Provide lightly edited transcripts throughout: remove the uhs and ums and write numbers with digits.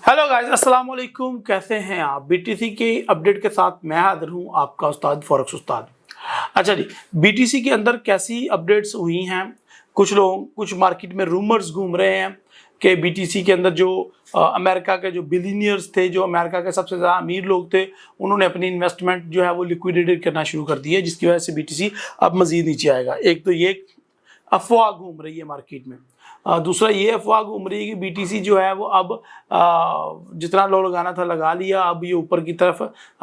Hello guys, अस्सलाम वालेकुम। कैसे हैं आप? बीटीसी के अपडेट के साथ मैं हाजिर हूं, आपका उस्ताद फॉरेक्स उस्ताद। अच्छा जी, बीटीसी के अंदर कैसी अपडेट्स हुई हैं? कुछ मार्केट में रूमर्स घूम रहे हैं कि बीटीसी के अंदर जो अमेरिका के जो बिलियनियर्स थे, जो अमेरिका के सबसे ज़्यादा अमीर लोग थे, उन्होंने अपनी इन्वेस्टमेंट जो है वो लिक्विडेटेड करना शुरू कर दी है, जिसकी वजह से बीटीसी अब मज़ीद नीचे आएगा। एक तो ये अफवाह घूम रही है मार्केट में। दूसरा ये अफवाह घूम रही है कि बीटीसी जो है वो अब जितना लोग लगाना था लगा लिया, अब ये ऊपर की तरफ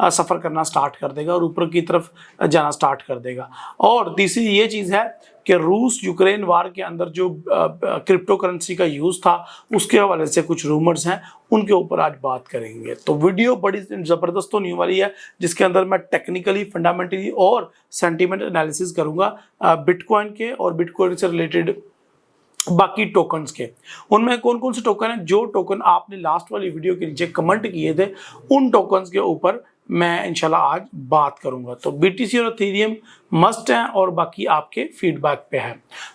सफ़र करना स्टार्ट कर देगा और ऊपर की तरफ जाना स्टार्ट कर देगा। और तीसरी ये चीज़ है कि रूस यूक्रेन वार के अंदर जो क्रिप्टो करेंसी का यूज़ था, उसके हवाले से कुछ रूमर्स हैं, उनके ऊपर आज बात करेंगे। तो वीडियो बड़ी ज़बरदस्त होने वाली है, जिसके अंदर मैं टेक्निकली, फंडामेंटली और सेंटीमेंट एनालिसिस करूँगा बिटकॉइन के और बिटकॉइन से रिलेटेड बाकी टोकन्स के। उनमें कौन कौन से टोकन हैं, जो टोकन आपने लास्ट वाली वीडियो के नीचे कमेंट किए थे, उन टोकन्स के ऊपर मैं इंशाल्लाह आज बात करूंगा। तो बीटीसी और इथेरियम मस्ट हैं और बाकी आपके फीडबैक पे है।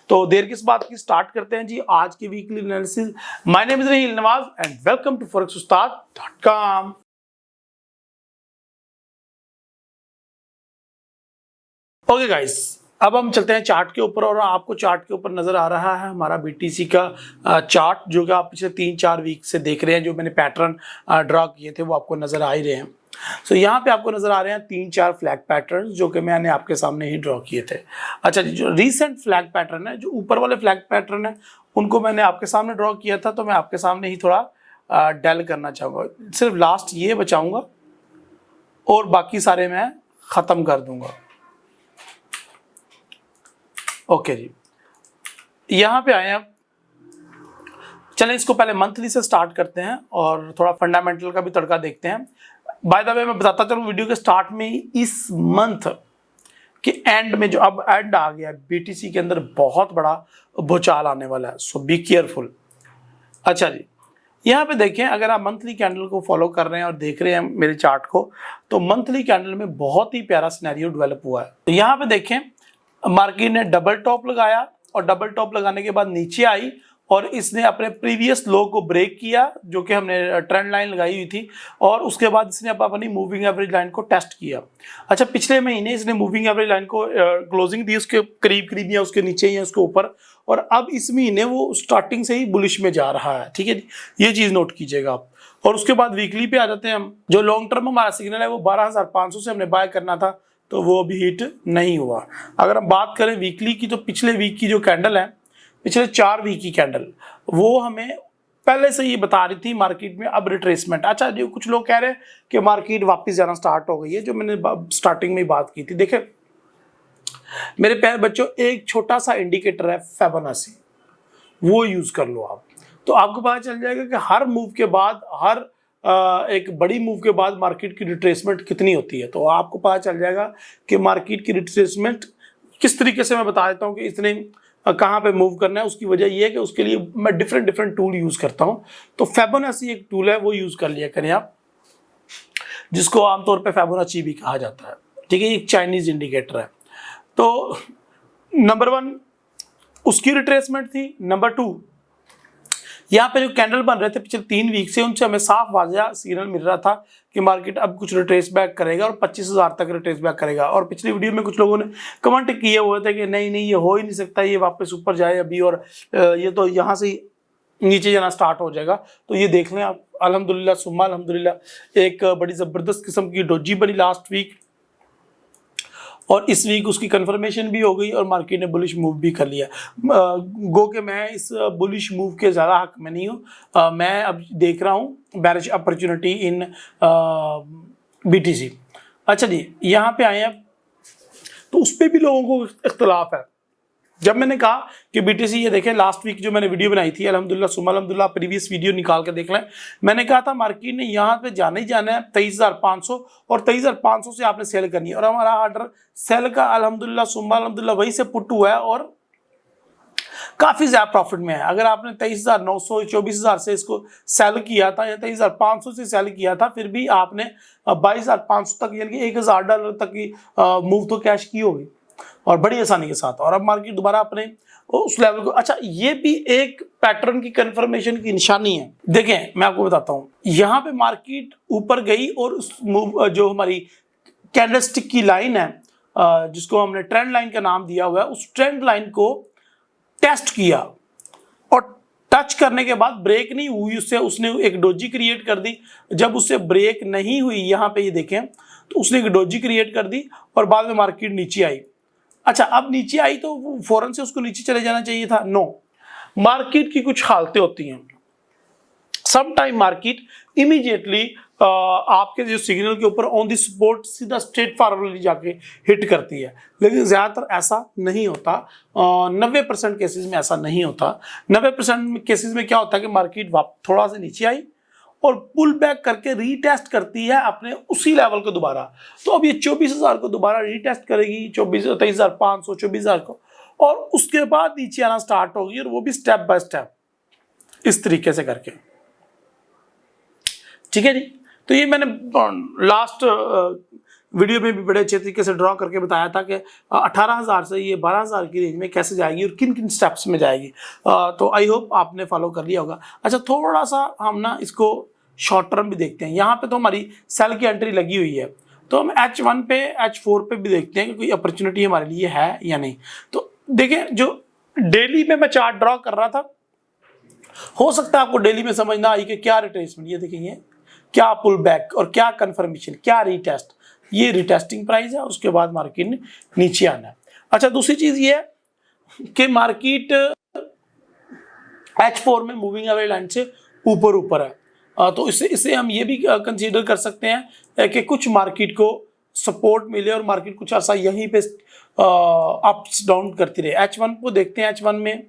तो देर किस बात की, स्टार्ट करते हैं जी आज की weekly analysis. My name is Raheel Nawaz and welcome to forex-ustad.com। Okay guys, अब हम चलते हैं चार्ट के ऊपर और आपको चार्ट के ऊपर नजर आ रहा है हमारा बीटीसी का चार्ट, जो कि आप पिछले 3-4 वीक से देख रहे हैं। जो मैंने पैटर्न ड्रॉ किए थे वो आपको नजर आ ही रहे हैं। सो यहाँ पे आपको नजर आ रहे हैं 3-4 फ्लैग पैटर्न, जो कि मैंने आपके सामने ही ड्रॉ किए थे। अच्छा जी, जो रीसेंट फ्लैग पैटर्न है, जो ऊपर वाले फ्लैग पैटर्न है, उनको मैंने आपके सामने ड्रॉ किया था, तो मैं आपके सामने ही थोड़ा डेल करना चाहूँगा। सिर्फ लास्ट ये बचाऊंगा और बाकी सारे मैं ख़त्म कर दूंगा। ओके जी, यहाँ पे आए आप। चलें, इसको पहले मंथली से स्टार्ट करते हैं और थोड़ा फंडामेंटल का भी तड़का देखते हैं। बाय द वे मैं बताता चलूँ वीडियो के स्टार्ट में ही, इस मंथ के एंड में जो अब एंड आ गया, बीटीसी के अंदर बहुत बड़ा भूचाल आने वाला है, सो बी केयरफुल। अच्छा जी, यहाँ पे देखें, अगर आप मंथली कैंडल को फॉलो कर रहे हैं और देख रहे हैं मेरे चार्ट को, तो मंथली कैंडल में बहुत ही प्यारा सिनेरियो डेवलप हुआ है। तो यहाँ पे देखें, मार्केट ने डबल टॉप लगाया और डबल टॉप लगाने के बाद नीचे आई और इसने अपने प्रीवियस लो को ब्रेक किया, जो कि हमने ट्रेंड लाइन लगाई हुई थी, और उसके बाद इसने अपनी मूविंग एवरेज लाइन को टेस्ट किया। अच्छा, पिछले महीने इसने मूविंग एवरेज लाइन को क्लोजिंग दी उसके करीब करीब या उसके नीचे या उसके ऊपर, और अब इस महीने वो स्टार्टिंग से ही बुलिश में जा रहा है। ठीक है, ये चीज़ नोट कीजिएगा आप। और उसके बाद वीकली पे आ जाते हैं हम। जो लॉन्ग टर्म हमारा सिग्नल है वो 12,500 से हमने बाय करना था, तो वो अभी हिट नहीं हुआ। अगर हम बात करें वीकली की, तो पिछले वीक की जो कैंडल है, पिछले 4 वीक की कैंडल, वो हमें पहले से ही बता रही थी मार्केट में अब रिट्रेसमेंट। अच्छा, जो कुछ लोग कह रहे हैं कि मार्केट वापस जाना स्टार्ट हो गई है, जो मैंने स्टार्टिंग में बात की थी। देखें मेरे प्यारे बच्चों, एक छोटा सा इंडिकेटर है फिबोनाची, वो यूज कर लो आप, तो आपको पता चल जाएगा कि हर मूव के बाद, हर एक बड़ी मूव के बाद मार्केट की रिट्रेसमेंट कितनी होती है। तो आपको पता चल जाएगा कि मार्केट की रिट्रेसमेंट किस तरीके से। मैं बता देता हूँ कि इसने कहाँ पे मूव करना है। उसकी वजह ये है कि उसके लिए मैं डिफरेंट टूल यूज करता हूँ। तो फिबोनाची एक टूल है, वो यूज कर लिया करें आप, जिसको आमतौर पर फिबोनाची भी कहा जाता है। ठीक है, एक चाइनीज इंडिकेटर है। तो नंबर 1 उसकी रिट्रेसमेंट थी। नंबर 2, यहाँ पे जो कैंडल बन रहे थे पिछले 3 वीक से, उनसे हमें साफ वाज़ेह सिग्नल मिल रहा था कि मार्केट अब कुछ रिट्रेस बैक करेगा और 25,000 तक रिट्रेस बैक करेगा। और पिछली वीडियो में कुछ लोगों ने कमेंट किए हुए थे कि नहीं ये हो ही नहीं सकता, ये वापस ऊपर जाए अभी, और ये तो यहाँ से नीचे जाना स्टार्ट हो जाएगा। तो ये देख लें आप, अल्हम्दुलिल्लाह सुम्मा अल्हम्दुलिल्लाह, एक बड़ी ज़बरदस्त किस्म की डोजी बनी लास्ट वीक, और इस वीक उसकी कंफर्मेशन भी हो गई और मार्केट ने बुलिश मूव भी कर लिया। गो के मैं इस बुलिश मूव के ज़्यादा हक में नहीं हूँ। मैं अब देख रहा हूँ बेरिश अपॉर्चुनिटी इन बीटीसी। अच्छा जी, यहाँ पे आए हैं, तो उस पर भी लोगों को इख्तलाफ है। जब मैंने कहा कि बीटीसी, ये देखें लास्ट वीक जो मैंने वीडियो बनाई थी, अल्हम्दुलिल्लाह सुम्मा अल्हम्दुलिल्लाह, प्रीवियस वीडियो निकाल के देख लें। मैंने कहा था मार्केट ने यहाँ पे जाना ही जाना है 23,500, और 23,500 से आपने सेल करनी है। और हमारा ऑर्डर सेल का अल्हम्दुलिल्लाह सुम्मा अल्हम्दुलिल्लाह वहीं से पुट हुआ है और काफ़ी ज़्यादा प्रॉफिट में है। अगर आपने 23,900 24,000 से इसको सेल किया था या 23,500 से सेल किया था, फिर भी आपने 22,500 तक, यानी कि $1,000 तक की मूव तो कैश की होगी, और बड़ी आसानी के साथ। और अब मार्केट दोबारा अपने उस लेवल को। अच्छा, ये भी एक पैटर्न की कंफर्मेशन की निशानी है। देखें मैं आपको बताता हूं, यहां पे मार्केट ऊपर गई और उस जो हमारी कैंडलस्टिक की लाइन है जिसको हमने ट्रेंड लाइन का नाम दिया हुआ है, उस ट्रेंड लाइन को टेस्ट किया और टच करने के बाद ब्रेक नहीं हुई उससे, उसने एक डोजी क्रिएट कर दी। जब उससे ब्रेक नहीं हुई, यहां पे ये देखें, तो उसने एक डोजी क्रिएट कर दी और बाद में मार्केट नीचे आई। अच्छा, अब नीचे आई तो फौरन से उसको नीचे चले जाना चाहिए था? नो, मार्केट की कुछ हालतें होती हैं। सम टाइम मार्केट इमीडिएटली आपके जो सिग्नल के ऊपर ऑन द स्पॉट सीधा स्ट्रेट फॉरवर्ड जाके हिट करती है, लेकिन ज्यादातर ऐसा नहीं होता। 90% केसेस में ऐसा नहीं होता। 90% केसेस में क्या होता है कि मार्केट थोड़ा सा नीचे आई और पुल बैक करके रीटेस्ट करती है अपने उसी लेवल को दोबारा। तो अब ये 24,000 को दोबारा रीटेस्ट करेगी, 23,500, 24,000 को, और उसके बाद नीचे आना स्टार्ट होगी, और वो भी स्टेप बाय स्टेप इस तरीके से करके। ठीक है जी। तो ये मैंने लास्ट वीडियो में भी बड़े अच्छे तरीके से ड्रॉ करके बताया था कि 18,000 से ये 12,000 की रेंज में कैसे जाएगी और किन किन स्टेप्स में जाएगी। तो आई होप आपने फॉलो कर लिया होगा। अच्छा, थोड़ा सा हम ना इसको शॉर्ट टर्म भी देखते हैं। यहाँ पे तो हमारी सेल की एंट्री लगी हुई है, तो हम H1 पे H4 पे भी देखते हैं कि कोई अपॉर्चुनिटी हमारे लिए है या नहीं। तो देखें, जो डेली में मैं चार्ट ड्रॉ कर रहा था, हो सकता है आपको डेली में समझ ना आई कि क्या रिट्रेसमेंट, ये देखिए क्या पुल बैक और क्या कंफर्मेशन, क्या रीटेस्ट। ये रिटेस्टिंग प्राइस है, उसके बाद मार्केट ने नीचे आना है। अच्छा, दूसरी चीज ये है कि मार्केट H4 में मूविंग एवरेज लाइन से ऊपर है। तो इससे हम ये भी कंसीडर कर सकते हैं कि कुछ मार्केट को सपोर्ट मिले और मार्केट कुछ ऐसा यहीं पे अप्स डाउन करती रहे। H1 को देखते हैं। H1 में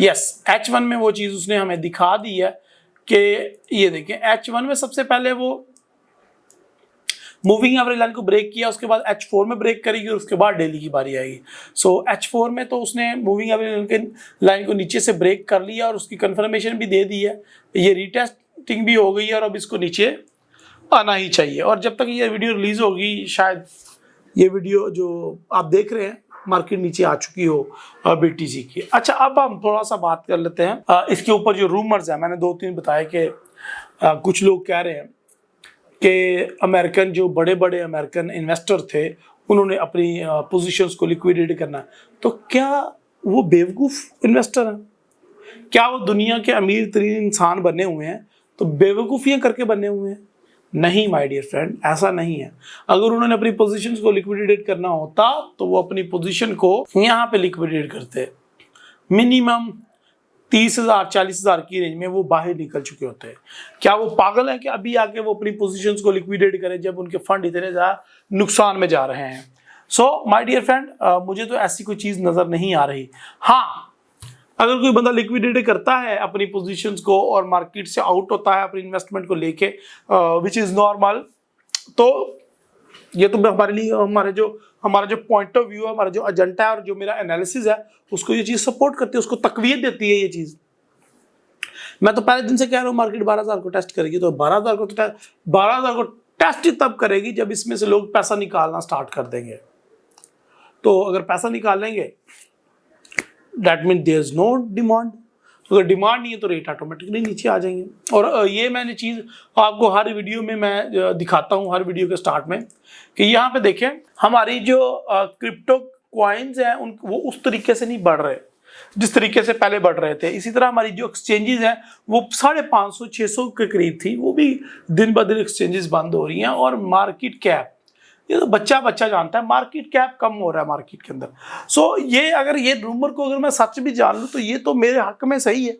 H1 में वो चीज उसने हमें दिखा दी है कि ये देखें, H1 में सबसे पहले वो मूविंग एवरेज लाइन को ब्रेक किया, उसके बाद H4 में ब्रेक करेगी और उसके बाद डेली की बारी आएगी। सो H4 में तो उसने मूविंग एवरेज लाइन को नीचे से ब्रेक कर लिया और उसकी कंफर्मेशन भी दे दी है, ये रीटेस्टिंग भी हो गई है और अब इसको नीचे आना ही चाहिए। और जब तक ये वीडियो रिलीज होगी, शायद ये वीडियो जो आप देख रहे हैं, मार्केट नीचे आ चुकी हो BTC की। अच्छा, अब हम थोड़ा सा बात कर लेते हैं इसके ऊपर जो रूमर्स है। मैंने 2-3 बताया कि कुछ लोग कह रहे हैं कि अमेरिकन, जो बड़े बड़े अमेरिकन इन्वेस्टर थे, उन्होंने अपनी पोजीशंस को लिक्विडेट करना। तो क्या वो बेवकूफ़ इन्वेस्टर हैं? क्या वो दुनिया के अमीर तरीन इंसान बने हुए हैं तो बेवकूफ़ियाँ करके बने हुए हैं? नहीं माय डियर फ्रेंड, ऐसा नहीं है। अगर उन्होंने अपनी पोजीशंस को लिक्विडेट करना होता तो वो अपनी पोजीशन को यहाँ पे लिक्विडेट करते। मिनिमम 30,000 40,000 की रेंज में वो बाहर निकल चुके होते हैं। क्या वो पागल है कि अभी आके वो अपनी पोजीशंस को लिक्विडेट करें जब उनके फंड इतने ज़्यादा नुकसान में जा रहे हैं? सो माय डियर फ्रेंड, मुझे तो ऐसी कोई चीज़ नज़र नहीं आ रही। हाँ, अगर कोई बंदा लिक्विडेट करता है अपनी पोजीशंस को और मार्केट से आउट होता है अपनी इन्वेस्टमेंट को लेके, विच इज़ नॉर्मल, तो ये तो हमारे लिए हमारा जो पॉइंट ऑफ व्यू है, हमारा जो एजेंडा है और जो मेरा एनालिसिस है, उसको ये चीज़ सपोर्ट करती है, उसको तकवीत देती है ये चीज़। मैं तो पहले दिन से कह रहा हूँ मार्केट 12,000 को टेस्ट करेगी, तो 12,000 को टेस्ट ही तब करेगी जब इसमें से लोग पैसा निकालना स्टार्ट कर देंगे। तो अगर पैसा निकालेंगे, that mean there is no demand. अगर डिमांड नहीं है तो रेट ऑटोमेटिकली नीचे आ जाएंगे। और ये मैंने चीज़ आपको हर वीडियो में मैं दिखाता हूँ, हर वीडियो के स्टार्ट में, कि यहाँ पे देखें हमारी जो क्रिप्टो कॉइन्स हैं वो उस तरीके से नहीं बढ़ रहे जिस तरीके से पहले बढ़ रहे थे। इसी तरह हमारी जो एक्सचेंजेस हैं वो 550-600 के करीब थी, वो भी दिन ब दिन एक्सचेंजेस बंद हो रही हैं। और मार्केट कैप, ये तो बच्चा जानता है, मार्केट कैप कम हो रहा है मार्केट के अंदर। सो ये अगर ये रूमर को अगर मैं सच भी जान लूँ तो ये तो मेरे हक में सही है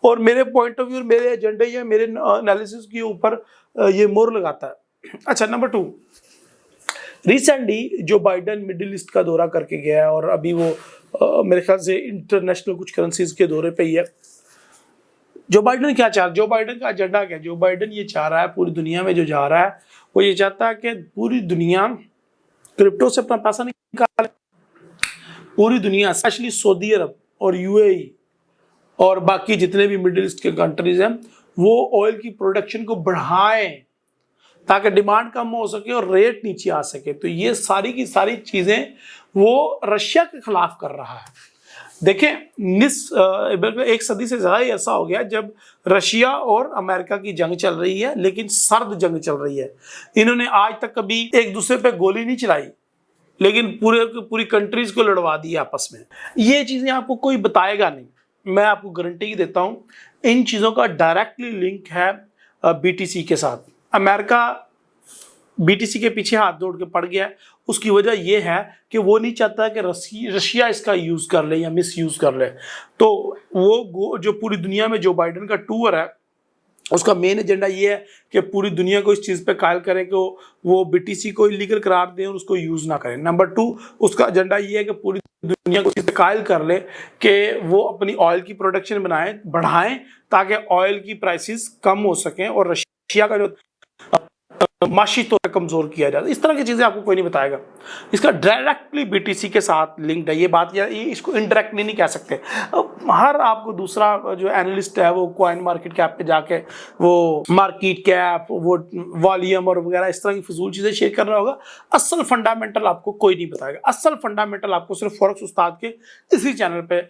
और मेरे पॉइंट ऑफ व्यू, मेरे एजेंडे या मेरे एनालिसिस के ऊपर ये मोहर लगाता है। अच्छा, नंबर 2, रिसेंटली जो बाइडन मिडिल ईस्ट का दौरा करके गया है और अभी वो मेरे ख्याल से इंटरनेशनल कुछ करेंसीज के दौरे पे ही है। जो बाइडन क्या चाह, जो बाइडन का एजेंडा क्या है? जो बाइडन ये चाह रहा है, पूरी दुनिया में जो जा रहा है, वो ये चाहता है कि पूरी दुनिया क्रिप्टो से अपना पैसा निकाले। पूरी दुनिया, स्पेशली सऊदी अरब और UAE और बाकी जितने भी मिडिल ईस्ट के कंट्रीज हैं, वो ऑयल की प्रोडक्शन को बढ़ाएं ताकि डिमांड कम हो सके और रेट नीचे आ सके। तो ये सारी की सारी चीज़ें वो रशिया के खिलाफ कर रहा है। देखें एक सदी से ज्यादा ऐसा हो गया जब रशिया और अमेरिका की जंग चल रही है, लेकिन सर्द जंग चल रही है। इन्होंने आज तक कभी एक दूसरे पे गोली नहीं चलाई, लेकिन पूरी कंट्रीज को लड़वा दी आपस में। ये चीजें आपको कोई बताएगा नहीं, मैं आपको गारंटी देता हूं। इन चीजों का डायरेक्टली लिंक है बीटीसी के साथ। अमेरिका बीटीसी के पीछे हाथ जोड़ के पड़ गया। उसकी वजह यह है कि वो नहीं चाहता कि रशिया इसका यूज कर ले या मिस यूज कर ले। तो वो जो पूरी दुनिया में जो बाइडेन का टूर है, उसका मेन एजेंडा ये है कि पूरी दुनिया को इस चीज़ पे कायल करें कि वो बीटीसी को इलीगल करार दें और उसको यूज़ ना करें। नंबर 2, उसका एजेंडा ये है कि पूरी दुनिया को इस पे कायल कर ले कि वो अपनी ऑयल की प्रोडक्शन बढ़ाएं ताकि ऑयल की प्राइसेस कम हो सकें और रशिया का जो माशी तौर पर कमजोर किया जाए। इस तरह की चीजें आपको कोई नहीं बताएगा। इसका डायरेक्टली बीटीसी के साथ लिंक्ड है ये बात, या ये इसको इनडायरेक्टली नहीं कह सकते। हर आपको दूसरा जो एनालिस्ट है वो कॉइन मार्केट कैप पे जाके वो मार्केट कैप, वो वॉल्यूम और वगैरह इस तरह की फजूल चीजें शेयर कर रहा होगा। असल फंडामेंटल आपको कोई नहीं बताएगा। असल फंडामेंटल आपको सिर्फ फॉरेक्स उस्ताद के इसी चैनल पे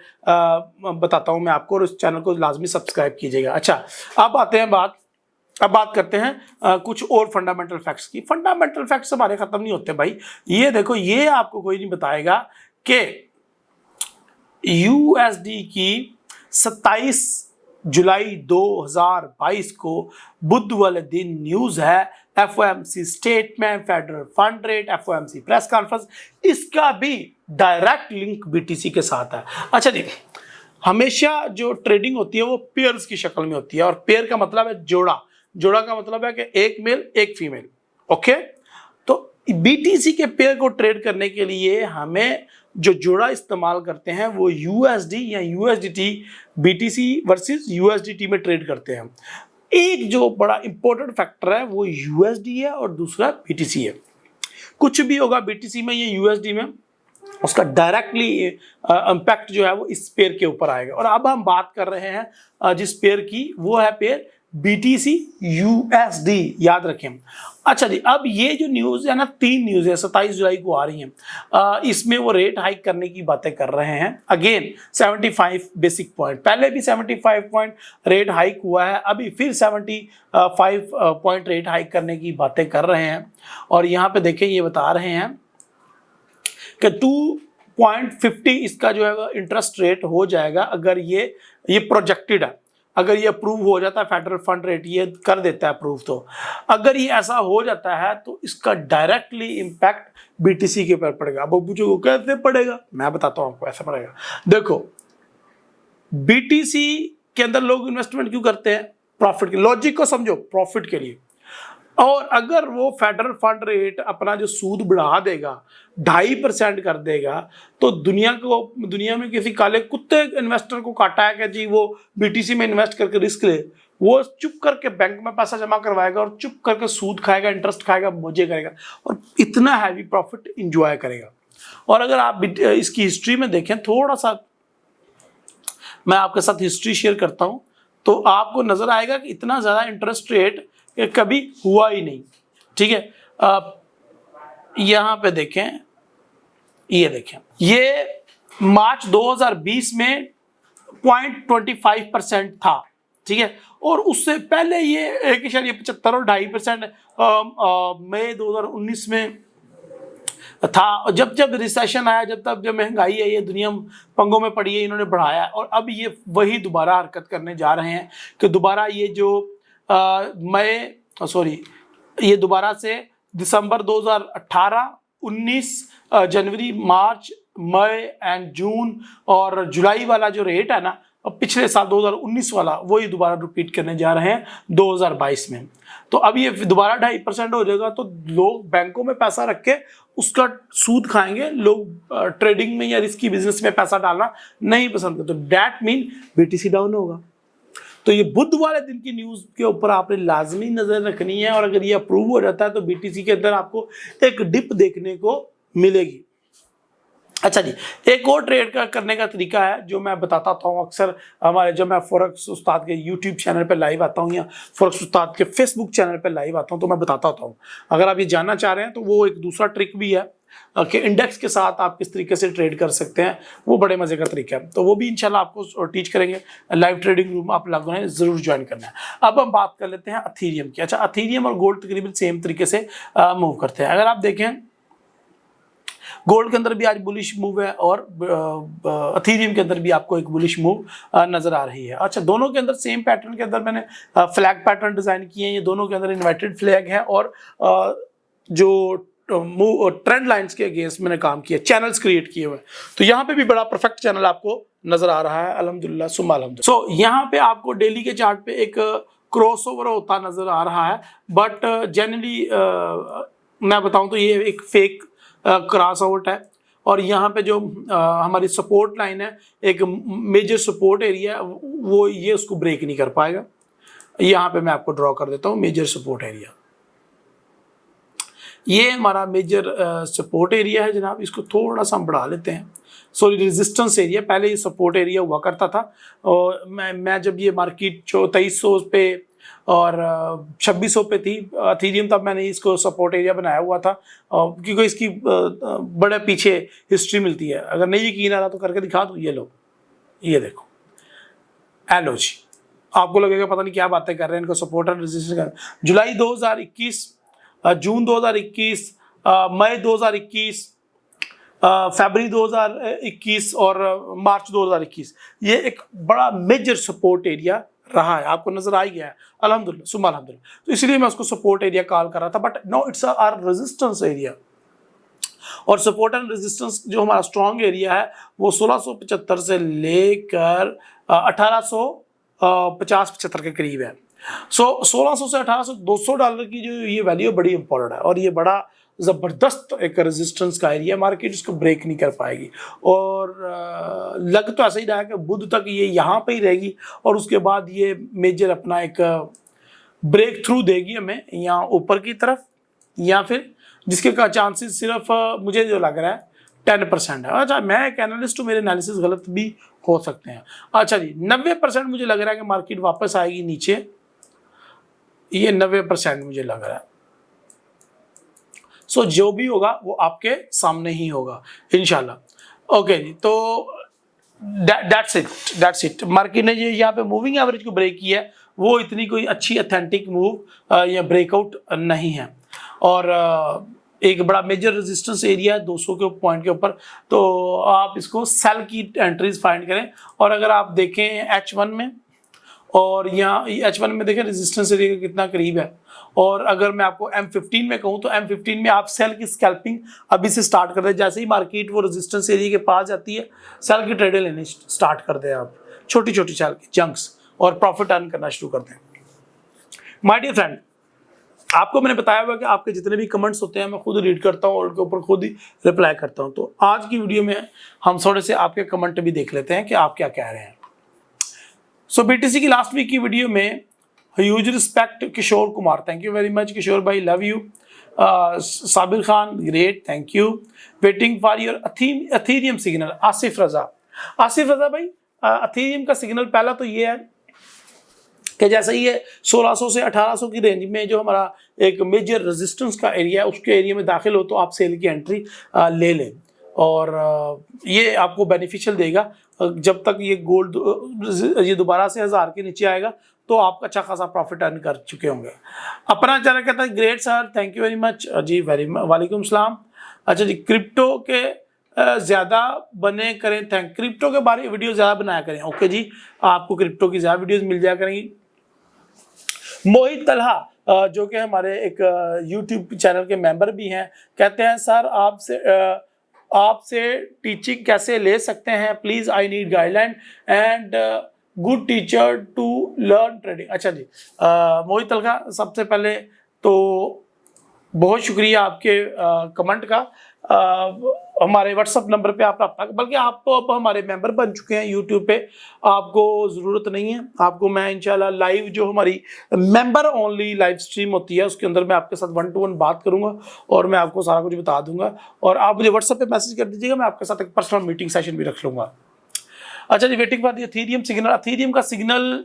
बताता हूँ मैं आपको, और इस चैनल को लाजमी सब्सक्राइब कीजिएगा। अच्छा, अब बात करते हैं कुछ और फंडामेंटल फैक्ट्स की। फंडामेंटल फैक्ट्स हमारे खत्म नहीं होते भाई। ये देखो, ये आपको कोई नहीं बताएगा कि यूएसडी की 27 जुलाई 2022 को बुध वाले दिन न्यूज है, FOMC statement, federal fund rate, FOMC press conference, इसका भी डायरेक्ट लिंक बीटीसी के साथ है। अच्छा जी, हमेशा जो ट्रेडिंग होती है वो पेयर्स की शक्ल में होती है, और पेयर का मतलब है जोड़ा। जोड़ा का मतलब है कि एक मेल एक फीमेल। ओके, तो बीटीसी के पेयर को ट्रेड करने के लिए हमें जो जोड़ा इस्तेमाल करते हैं वो यूएसडी या यूएसडीटी, बीटीसी वर्सेस यूएसडीटी में ट्रेड करते हैं। एक जो बड़ा इंपॉर्टेंट फैक्टर है वो यूएसडी है और दूसरा बीटीसी है। कुछ भी होगा बीटीसी में या यूएसडी में, उसका डायरेक्टली इंपैक्ट जो है वो इस पेयर के ऊपर आएगा। और अब हम बात कर रहे हैं जिस पेयर की, वो है पेयर बीटीसी यूएसडी, याद रखें। अच्छा जी, अब ये जो न्यूज़ है ना, 3 न्यूज़ है 27 जुलाई को आ रही हैं। इसमें वो रेट हाइक करने की बातें कर रहे हैं। अगेन 75 बेसिक पॉइंट, पहले भी 75 पॉइंट रेट हाइक हुआ है, अभी फिर 75 पॉइंट रेट हाइक करने की बातें कर रहे हैं। और यहाँ पे देखें, ये बता रहे हैं कि 2.50 इसका जो है इंटरेस्ट रेट हो जाएगा अगर ये प्रोजेक्टेड है। अगर ये अप्रूव हो जाता है, फेडरल फंड रेट ये कर देता है अप्रूव, तो अगर ये ऐसा हो जाता है तो इसका डायरेक्टली इम्पैक्ट बीटीसी के ऊपर पड़ेगा। अब पूछो कैसे पड़ेगा, मैं बताता हूँ आपको ऐसा पड़ेगा। देखो, बीटीसी के अंदर लोग इन्वेस्टमेंट क्यों करते हैं? प्रॉफिट के, लॉजिक को समझो, प्रॉफिट के लिए। और अगर वो फेडरल फंड रेट अपना जो सूद बढ़ा देगा, 2.5% कर देगा, तो दुनिया में किसी काले कुत्ते इन्वेस्टर को काटा है कि जी वो बीटीसी में इन्वेस्ट करके रिस्क ले, वो चुप करके बैंक में पैसा जमा करवाएगा और चुप करके सूद खाएगा, इंटरेस्ट खाएगा, मजे करेगा और इतना हैवी प्रॉफिट इंजॉय करेगा। और अगर आप इसकी हिस्ट्री में देखें, थोड़ा सा मैं आपके साथ हिस्ट्री शेयर करता हूं, तो आपको नजर आएगा कि इतना ज्यादा इंटरेस्ट रेट कभी हुआ ही नहीं। ठीक है, यहां पे देखें, ये देखें, ये मार्च 2020 में 0.25% था। ठीक है, और उससे पहले ये 1.75 और 2.5% मई 2019 में था। जब रिसेशन आया, जब महंगाई है, ये दुनिया पंगों में पड़ी है, इन्होंने बढ़ाया। और अब ये वही दोबारा हरकत करने जा रहे हैं कि दोबारा ये जो ये दोबारा से दिसंबर 2018, 19, जनवरी, मार्च, मई एंड जून और जुलाई वाला जो रेट है ना, अब पिछले साल 2019 वाला, वही दोबारा रिपीट करने जा रहे हैं 2022 में। तो अब ये दोबारा 2.5% हो जाएगा, तो लोग बैंकों में पैसा रख के उसका सूद खाएंगे। लोग ट्रेडिंग में या रिस्की बिजनेस में पैसा डालना नहीं पसंद करते, तो दैट मीन बीटीसी डाउन होगा। तो ये बुध वाले दिन की न्यूज के ऊपर आपने लाजमी नजर रखनी है, और अगर ये अप्रूव हो जाता है तो बीटीसी के अंदर आपको एक डिप देखने को मिलेगी। अच्छा जी, एक और ट्रेड करने का तरीका है जो मैं बताता हूँ अक्सर हमारे, जब मैं फॉरेक्स उस्ताद के यूट्यूब चैनल पे लाइव आता हूँ या फॉरेक्स उस्ताद के फेसबुक चैनल पे लाइव आता हूँ, तो मैं बताता हूँ। अगर आप ये जानना चाह रहे हैं तो वो एक दूसरा ट्रिक भी है कि इंडेक्स के साथ आप किस तरीके से ट्रेड कर सकते हैं, वो बड़े मजे का तरीका है। तो वो भी इंशाल्लाह आपको टीच करेंगे। लाइव ट्रेडिंग रूम आप लोगों ने जरूर ज्वाइन करना है। अब हम बात कर लेते हैं अथीरियम की। अच्छा, अथीरियम और गोल्ड तकरीबन सेम तरीके से मूव करते हैं। अगर आप देखें गोल्ड के अंदर भी आज बुलिश मूव है और अथीरियम के अंदर भी आपको एक बुलिश मूव नजर आ रही है। अच्छा, दोनों के अंदर सेम पैटर्न के अंदर मैंने फ्लैग पैटर्न डिजाइन किए हैं। ये दोनों के अंदर इन्वर्टेड फ्लैग है और जो ट्रेंड लाइंस के अगेंस्ट मैंने काम किया, चैनल्स क्रिएट किए हुए। तो यहाँ पे भी बड़ा परफेक्ट चैनल आपको नजर आ रहा है, अल्हम्दुलिल्लाह सुम्मा अल्हम्दुलिल्लाह। सो यहाँ पे आपको डेली के चार्ट पे एक क्रॉसओवर होता नजर आ रहा है, बट जनरली मैं बताऊं तो ये एक फेक क्रॉस आउट है। और यहाँ पे जो हमारी सपोर्ट लाइन है, एक मेजर सपोर्ट एरिया, वो ये उसको ब्रेक नहीं कर पाएगा। यहाँ पे मैं आपको ड्रॉ कर देता हूँ मेजर सपोर्ट एरिया। ये हमारा मेजर सपोर्ट एरिया है जनाब। इसको थोड़ा सा हम बढ़ा लेते हैं। Sorry, resistance area. पहले ये सपोर्ट एरिया हुआ करता था और मैं जब ये मार्केट 2300 पे और 2600 पे थी अथीरियम, तब मैंने इसको सपोर्ट एरिया बनाया हुआ था, क्योंकि इसकी बड़े पीछे हिस्ट्री मिलती है। अगर नहीं यकीन आ रहा तो करके दिखा दो। ये लो, ये देखो, एलो जी। आपको लगेगा पता नहीं क्या बातें कर रहे हैं, इनको सपोर्ट एंड रेजिस्टेंस कर। जुलाई 2021, जून 2021, मई 2021, फरवरी 2021 और मार्च 2021, ये एक बड़ा मेजर सपोर्ट एरिया रहा है। आपको नजर आ गया है, अल्हम्दुलिल्लाह सुम्मा अल्हम्दुलिल्लाह। तो इसलिए मैं उसको सपोर्ट एरिया कॉल कर रहा था, but no, it's our resistance area. और सपोर्ट एंड रेजिस्टेंस जो हमारा स्ट्रॉन्ग एरिया है वो 1675 से लेकर 1850-75 के करीब है। सो 1600 से 1800, $200 की जो ये वैल्यू बड़ी इंपॉर्टेंट है और ये बड़ा ज़बरदस्त एक रेजिस्टेंस का एरिया। मार्केट इसको ब्रेक नहीं कर पाएगी और लग तो ऐसा ही रहा है कि बुध तक ये यहाँ पे ही रहेगी और उसके बाद ये मेजर अपना एक ब्रेक थ्रू देगी हमें यहाँ ऊपर की तरफ, या फिर जिसके का चांसेस सिर्फ मुझे जो लग रहा है 10% है। अच्छा, मैं एक एनालिस्ट हूँ, मेरे एनालिसिस गलत भी हो सकते हैं। अच्छा जी, 90% मुझे लग रहा है कि मार्केट वापस आएगी नीचे। ये 90% मुझे लग रहा है। सो जो भी होगा वो आपके सामने ही होगा इंशाल्लाह। ओके जी, तो दैट्स इट। मार्केट ने जो यहाँ पे मूविंग एवरेज को ब्रेक किया है वो इतनी कोई अच्छी ऑथेंटिक मूव या ब्रेकआउट नहीं है। और एक बड़ा मेजर रेजिस्टेंस एरिया है 200 के पॉइंट के ऊपर, तो आप इसको सेल की एंट्रीज फाइंड करें। और अगर आप देखें H1 में और यहाँ H1 में देखें रेजिस्टेंस एरिया का कितना करीब है। और अगर मैं आपको M15 में कहूँ तो M15 में आप सेल की स्कैल्पिंग अभी से स्टार्ट कर दें। जैसे ही मार्केट वो रेजिस्टेंस एरिया के पास जाती है, सेल की ट्रेडें लेने स्टार्ट कर दें आप, छोटी छोटी सेल की चंक्स, और प्रॉफिट अर्न करना शुरू कर दें। माय डियर फ्रेंड, आपको मैंने बताया हुआ कि आपके जितने भी कमेंट्स होते हैं मैं खुद रीड करता हूँ और उनके ऊपर खुद ही रिप्लाई करता हूँ। तो आज की वीडियो में हम थोड़े से आपके कमेंट भी देख लेते हैं कि आप क्या कह रहे हैं। सो BTC की लास्ट वीक की वीडियो में huge respect Kishore Kumar, thank you very much Kishore भाई, love you. Sabir Khan, great, thank you. Waiting for your ethereum signal, Asif Raza. Asif Raza भाई, अथीरियम का सिग्नल पहला तो ये है कि जैसे ही ये 1600 से 1800 की रेंज में जो हमारा एक मेजर रेजिस्टेंस का एरिया है उसके एरिया में दाखिल हो तो आप सेल की एंट्री ले लें और ये आपको बेनिफिशियल देगा। जब तक ये गोल्ड ये दोबारा से 1000 के नीचे आएगा तो आप अच्छा खासा प्रॉफिट अर्न कर चुके होंगे। अपना चैनल कहता है great sir, thank you very much जी, वालेकुम सलाम। अच्छा जी, क्रिप्टो के ज़्यादा बने करें, क्रिप्टो के बारे में वीडियो ज़्यादा बनाया करें। ओके जी, आपको क्रिप्टो की ज़्यादा वीडियोस मिल जाया करेंगी। मोहित तलहा जो कि हमारे एक यूट्यूब चैनल के मेंबर भी हैं, कहते हैं सर आपसे टीचिंग कैसे ले सकते हैं, please I need guideline and good teacher to learn trading. अच्छा जी, मोहित तलहा, सबसे पहले तो बहुत शुक्रिया आपके कमेंट का। हमारे व्हाट्सअप नंबर पे आप रब्ता, बल्कि आप तो अब हमारे मेंबर बन चुके हैं यूट्यूब पे, आपको ज़रूरत नहीं है। आपको मैं इंशाल्लाह लाइव जो हमारी मेंबर ओनली लाइव स्ट्रीम होती है उसके अंदर मैं आपके साथ 1-to-1 बात करूंगा और मैं आपको सारा कुछ बता दूंगा और आप मुझे व्हाट्सएप पे मैसेज कर दीजिएगा, मैं आपके साथ एक पर्सनल मीटिंग सेशन भी रख लूँगा। अच्छा जी, waiting for the ethereum signal. Ethereum का सिग्नल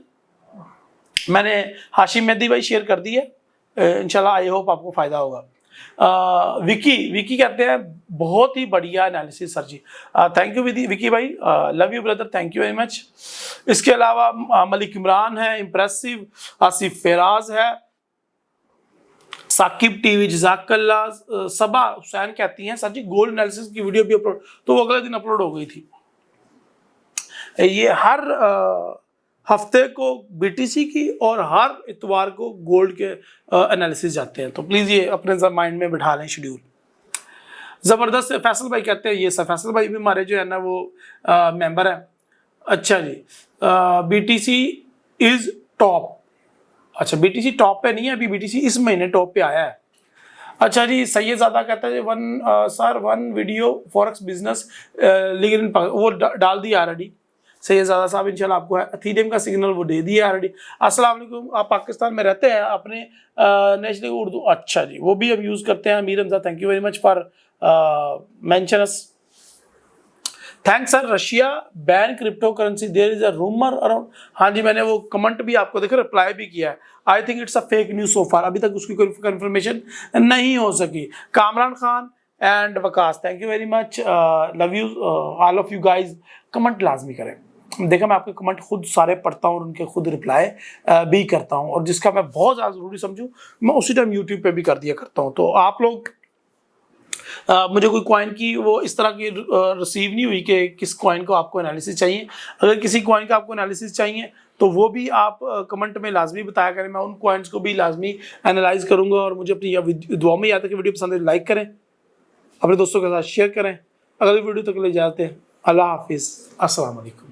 मैंने हाशिम मेहदी भाई शेयर कर दी है, इंशाल्लाह आई होप आपको फ़ायदा होगा। विकी कहते हैं बहुत ही बढ़िया एनालिसिस सर जी। थैंक यू विकी भाई, love you brother, thank you very much. इसके अलावा मलिक इमरान है, इम्प्रेसिव। आसिफ फेराज है, साकिब टीवी, जजाकल्ला। सबा हुसैन कहती हैं सर जी गोल्ड एनालिसिस की वीडियो भी अपलोड, तो वो अगले दिन अपलोड हो गई थी। ये हर हफ्ते को बीटीसी की और हर इतवार को गोल्ड के एनालिसिस जाते हैं, तो प्लीज़ ये अपने माइंड में बिठा लें शेड्यूल। ज़बरदस्त। फैसल भाई कहते हैं, ये सर फैसल भाई भी हमारे जो है ना वो मेंबर है। अच्छा जी, बीटीसी इज़ टॉप। अच्छा, बीटीसी टॉप पे नहीं है अभी, बीटीसी इस महीने टॉप पे आया है। अच्छा जी, सैयद ज़्यादा कहता है वन वीडियो फॉरेक्स बिजनेस लेकिन वो डाल दिया ऑलरेडी। सैयद ज़्यादा साहब इंशाल्लाह आपको है अथीरियम का सिग्नल वो दे दिया ऑलरेडी। अस्सलाम वालेकुम, आप पाकिस्तान में रहते हैं, अपने नेशनल उर्दू। अच्छा जी, वो भी हम यूज़ करते हैं। Amir Hamza, thank you very much for mention us. Thanks sir. Russia ban cryptocurrency, there is a rumour around. हाँ जी, मैंने वो कमेंट भी आपको देखो रिप्लाई भी किया है। I think it's a fake news so far, अभी तक उसकी कोई कंफर्मेशन नहीं हो सकी। Kamran Khan and Waqas, thank you very much, love you all of you guys. Comment लाजमी करें, देखा मैं आपके कमेंट खुद सारे पढ़ता हूँ और उनके खुद रिप्लाई भी करता हूँ, और जिसका मैं बहुत ज़्यादा ज़रूरी समझूँ मैं उसी टाइम यूट्यूब पे भी कर दिया करता हूँ। तो आप लोग मुझे कोई कॉइन की वो इस तरह की रिसीव नहीं हुई कि किस कॉइन को आपको एनालिसिस चाहिए। अगर किसी कॉइन का आपको एनालिसिस चाहिए तो वो भी आप कमेंट में लाजमी बताया करें, मैं उन कॉइन्स को भी लाजमी एनालाइज करूँगा। और मुझे अपनी दुआ में याद है कि वीडियो पसंद है लाइक करें, अपने दोस्तों के साथ शेयर करें। अगली वीडियो तक ले जाते हैं, अल्लाह हाफिज़, अस्सलाम वालेकुम।